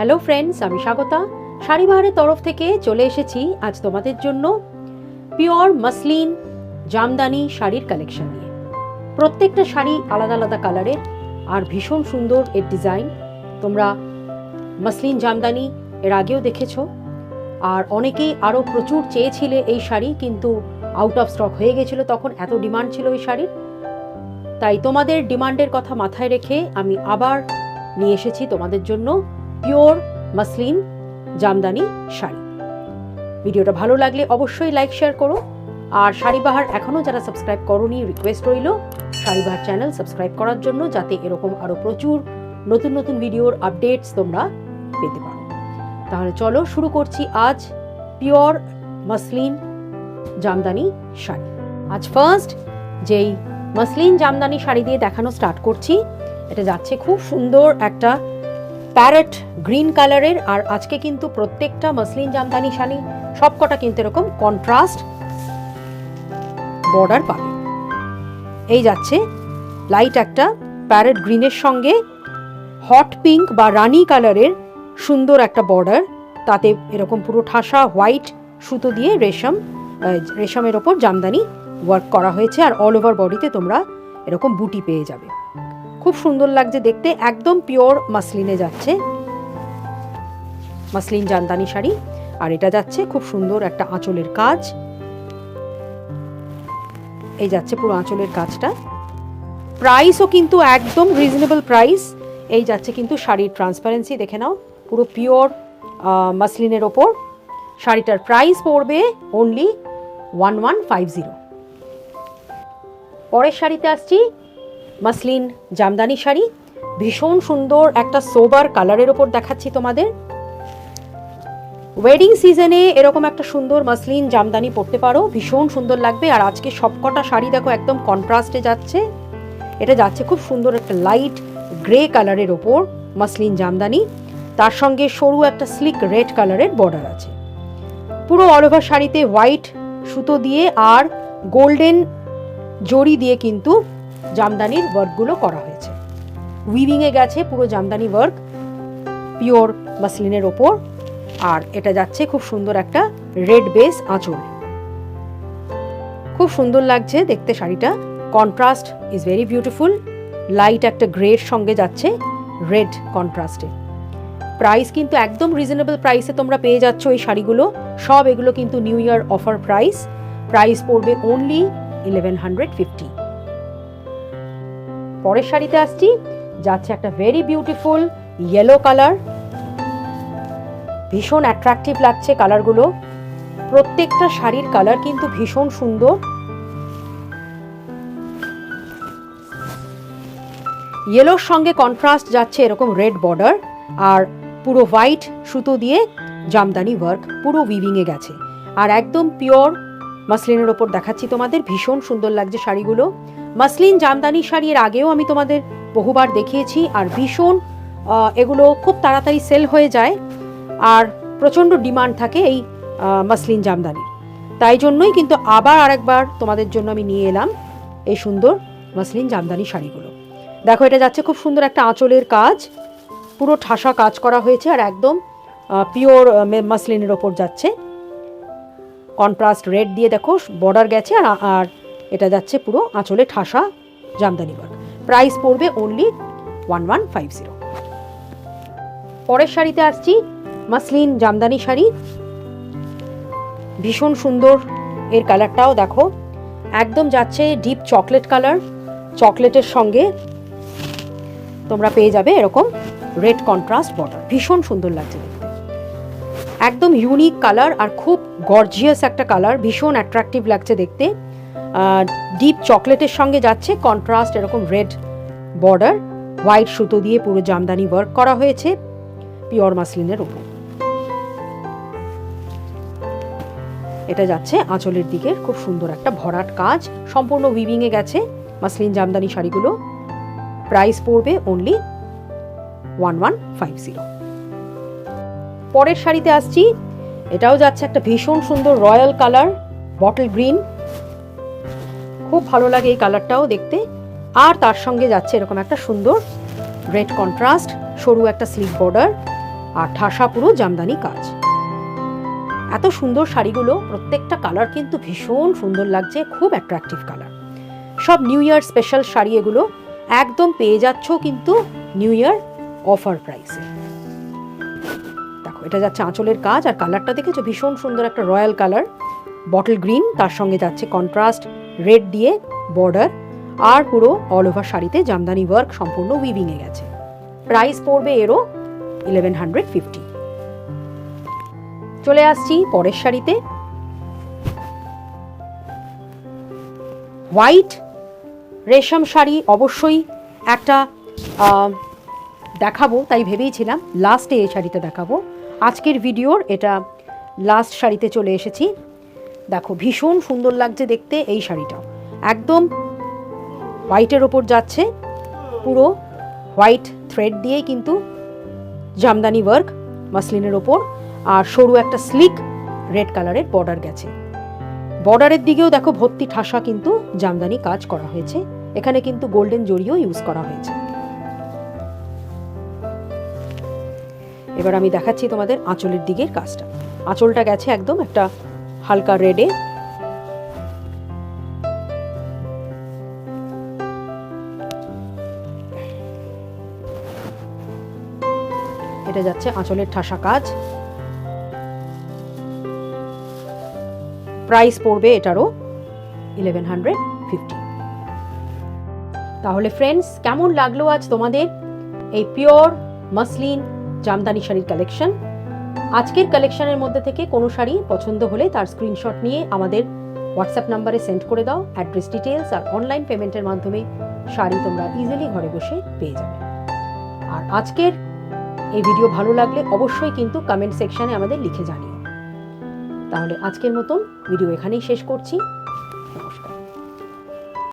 Hello friends, আমি স্বাগতা শাড়িবাহারের তরফ থেকে চলে এসেছি আজ তোমাদের জন্য পিওর মাসলিন জামদানি শাড়ির কালেকশন নিয়ে। প্রত্যেকটা শাড়ি আলাদা আলাদা কালারের আর ভীষণ সুন্দর এর ডিজাইন। তোমরা মাসলিন জামদানি এর আগেও দেখেছো, আর অনেকেই আরও প্রচুর চেয়েছিলে এই শাড়ি, কিন্তু আউট অফ স্টক হয়ে গেছিলো, তখন এত ডিমান্ড ছিল এই শাড়ির। তাই তোমাদের ডিমান্ডের কথা মাথায় রেখে আমি আবার নিয়ে এসেছি তোমাদের জন্য পিওর মাসলিন জামদানি শাড়ি। ভিডিওটা ভালো লাগলে অবশ্যই লাইক শেয়ার করো, আর শাড়িবাহার এখনও যারা সাবস্ক্রাইব করোনি রিকোয়েস্ট রইল শাড়িবাহার চ্যানেল সাবস্ক্রাইব করার জন্য, যাতে এরকম আরও প্রচুর নতুন নতুন ভিডিওর আপডেটস তোমরা পেতে পারো। তাহলে চলো শুরু করছি আজ পিওর মাসলিন জামদানি শাড়ি। আজ ফার্স্ট যেই মাসলিন জামদানি শাড়ি দিয়ে দেখানো স্টার্ট করছি, এটা যাচ্ছে খুব সুন্দর একটা প্যারেট গ্রিন কালারের। আর আজকে কিন্তু প্রত্যেকটা মাসলিন জামদানি শাড়ি সবকটা কিন্তু এরকম কন্ট্রাস্ট বর্ডার পাবে। এই যাচ্ছে লাইট একটা প্যারেট গ্রিনের সঙ্গে হট পিঙ্ক বা রানি কালারের সুন্দর একটা বর্ডার, তাতে এরকম পুরো ঠাসা হোয়াইট সুতো দিয়ে রেশমের ওপর জামদানি ওয়ার্ক করা হয়েছে। আর অল ওভার বডিতে তোমরা এরকম বুটি পেয়ে যাবে, খুব সুন্দর লাগছে দেখতে। একদম পিওর মাসলিনে যাচ্ছে মাসলিন জামদানি শাড়ি। আর এটা যাচ্ছে খুব সুন্দর একটা আঁচলের কাজ, এই যাচ্ছে পুরো আঁচলের কাজটা। প্রাইসও কিন্তু একদম রিজনেবল প্রাইস। এই যাচ্ছে কিন্তু শাড়ির ট্রান্সপারেন্সি দেখে নাও, পুরো পিওর মাসলিনের ওপর। শাড়িটার প্রাইস পড়বে অনলি 1150। পরের শাড়িতে আসছি মাসলিন জামদানি শাড়ি, ভীষণ সুন্দর একটা সোবার কালারের ওপর দেখাচ্ছি তোমাদের। ওয়েডিং সিজনে এরকম একটা সুন্দর মাসলিন জামদানি পরতে পারো, ভীষণ সুন্দর লাগবে। আর আজকে সবকটা শাড়ি দেখো একদম কন্ট্রাস্টে যাচ্ছে। এটা যাচ্ছে খুব সুন্দর একটা লাইট গ্রে কালারের ওপর মাসলিন জামদানি, তার সঙ্গে সরু একটা স্লিক রেড কালারের বর্ডার আছে। পুরো অল ওভার শাড়িতে হোয়াইট সুতো দিয়ে আর গোল্ডেন জড়ি দিয়ে কিন্তু জামদানির ওয়ার্কগুলো করা হয়েছে। উইভিংয়ে গেছে পুরো জামদানি ওয়ার্ক পিওর মাসলিনের ওপর। আর এটা যাচ্ছে খুব সুন্দর একটা রেড বেস আঁচল, খুব সুন্দর লাগছে দেখতে শাড়িটা। Contrast is very beautiful, light একটা গ্রের সঙ্গে যাচ্ছে রেড কন্ট্রাস্টে। প্রাইস কিন্তু একদম রিজনেবল প্রাইসে তোমরা পেয়ে যাচ্ছ এই শাড়িগুলো। সব এগুলো কিন্তু new year offer price. Price পড়বে অনলি 1150। পরের শাড়িতে আসছি, যাচ্ছে একটা ভেরি বিউটিফুল ইয়েলো কালার, ভীষণ অ্যাট্রাকটিভ লাগছে কালারগুলো। প্রত্যেকটা শাড়ির কালার কিন্তু ভীষণ সুন্দর। ইয়েলোর সঙ্গে কন্ট্রাস্ট যাচ্ছে এরকম রেড বর্ডার, আর পুরো হোয়াইট সুতো দিয়ে জামদানি ওয়ার্ক পুরো উইভিংয়ে গেছে। আর একদম পিওর মাসলিনের ওপর দেখাচ্ছি তোমাদের, ভীষণ সুন্দর লাগছে শাড়িগুলো। মাসলিন জামদানি শাড়ি এর আগেও আমি তোমাদের বহুবার দেখিয়েছি, আর ভীষণ এগুলো খুব তাড়াতাড়ি সেল হয়ে যায়, আর প্রচণ্ড ডিমান্ড থাকে এই মাসলিন জামদানির। তাই জন্যই কিন্তু আবার আরেকবার তোমাদের জন্য আমি নিয়ে এলাম এই সুন্দর মাসলিন জামদানি শাড়িগুলো। দেখো এটা যাচ্ছে খুব সুন্দর একটা আঁচলের কাজ, পুরো ঠাসা কাজ করা হয়েছে, আর একদম পিওর মাসলিনের ওপর যাচ্ছে। কন্ট্রাস্ট রেড দিয়ে দেখো বর্ডার গেছে, আর এটা যাচ্ছে পুরো আঁচলে ঠাসা জামদানি ওয়ার্ক। প্রাইস পড়বে অনলি 1150। পরের শাড়িতে আসছি মাসলিন জামদানি শাড়ি, ভীষণ সুন্দর এর কালারটাও দেখো, একদম যাচ্ছে ডিপ চকলেট কালার। চকলেটের সঙ্গে তোমরা পেয়ে যাবে এরকম রেড কন্ট্রাস্ট বর্ডার, ভীষণ সুন্দর লাগছে দেখতে। একদম ইউনিক কালার আর খুব গর্জিয়াস একটা কালার, ভীষণ অ্যাট্রাকটিভ লাগছে দেখতে। ডিপ চকলেটের সঙ্গে যাচ্ছে কন্ট্রাস্ট এরকম রেড বর্ডার, হোয়াইট সুতো দিয়ে পুরো জামদানি ওয়ার্ক করা হয়েছে পিওর মাসলিনের উপর। এটা যাচ্ছে আঁচলের দিকে খুব সুন্দর একটা ভরাট কাজ, সম্পূর্ণ উইভিংয়ে গেছে মাসলিন জামদানি শাড়িগুলো। প্রাইস পড়বে অনলি 1150। পরের শাড়িতে আসছি, এটাও যাচ্ছে একটা ভীষণ সুন্দর রয়্যাল কালার, বটল গ্রিন, খুব ভালো লাগে এই কালারটাও দেখতে। আর তার সঙ্গে যাচ্ছে এরকম একটা সুন্দর রেড কন্ট্রাস্ট, সরু একটা স্লিভ বর্ডার, আর ঠাসা পুরো জামদানি কাজ। এত সুন্দর শাড়িগুলো, প্রত্যেকটা কালার কিন্তু ভীষণ সুন্দর লাগছে, খুব অ্যাট্রাকটিভ কালার। সব নিউ ইয়ার স্পেশাল শাড়ি এগুলো, একদম পেয়ে যাচ্ছ কিন্তু নিউ ইয়ার অফার প্রাইসে। দেখো এটা যাচ্ছে আঁচলের কাজ, আর কালারটা দেখেছো ভীষণ সুন্দর একটা রয়্যাল কালার, বটল গ্রিন, তার সঙ্গে যাচ্ছে কন্ট্রাস্ট রেড দিয়ে বর্ডার, আর পুরো অল ওভার শাড়িতে জামদানি ওয়ার্ক সম্পূর্ণ উইভিংয়ে গেছে। প্রাইস পড়বে এরও 1150। চলে আসছি পরের শাড়িতে। হোয়াইট রেশম শাড়ি অবশ্যই একটা দেখাবো, তাই ভেবেইছিলাম লাস্টে এই শাড়িটা দেখাবো। আজকের ভিডিওর এটা লাস্ট শাড়িতে চলে এসেছি। দেখো ভীষণ সুন্দর লাগছে দেখতে এই শাড়িটাও, একদম হোয়াইটের ওপর যাচ্ছে, পুরো হোয়াইট থ্রেড দিয়েই কিন্তু জামদানি ওয়ার্ক মাসলিনের ওপর, আর সরু একটা স্লিক রেড কালারের বর্ডার গেছে। বর্ডারের দিকেও দেখো ভর্তি ঠাসা কিন্তু জামদানি কাজ করা হয়েছে, এখানে কিন্তু গোল্ডেন জরিও ইউজ করা হয়েছে। এবার আমি দেখাচ্ছি তোমাদের আঁচলের দিকের কাজটা। আঁচলটা গেছে একদম একটা হালকা রেডে, এটা যাচ্ছে আঁচলের ঠাসা কাজ। প্রাইস পড়বে এটারও 1150। তাহলে ফ্রেন্ডস, কেমন লাগলো আজ তোমাদের এই পিওর মাসলিন জামদানি শাড়ির কালেকশন? আজকের কালেকশনের মধ্যে থেকে কোনো শাড়ি পছন্দ হলে তার স্ক্রিনশট নিয়ে আমাদের হোয়াটসঅ্যাপ নাম্বারে সেন্ড করে দাও। অ্যাড্রেস ডিটেলস আর অনলাইন পেমেন্টের মাধ্যমে শাড়ি তোমরা ইজিলি ঘরে বসে পেয়ে যাবে। আর আজকের এই ভিডিও ভালো লাগলে অবশ্যই কিন্তু কমেন্ট সেকশনে আমাদের লিখে জানিও। তাহলে আজকের মতন ভিডিও এখানেই শেষ করছি।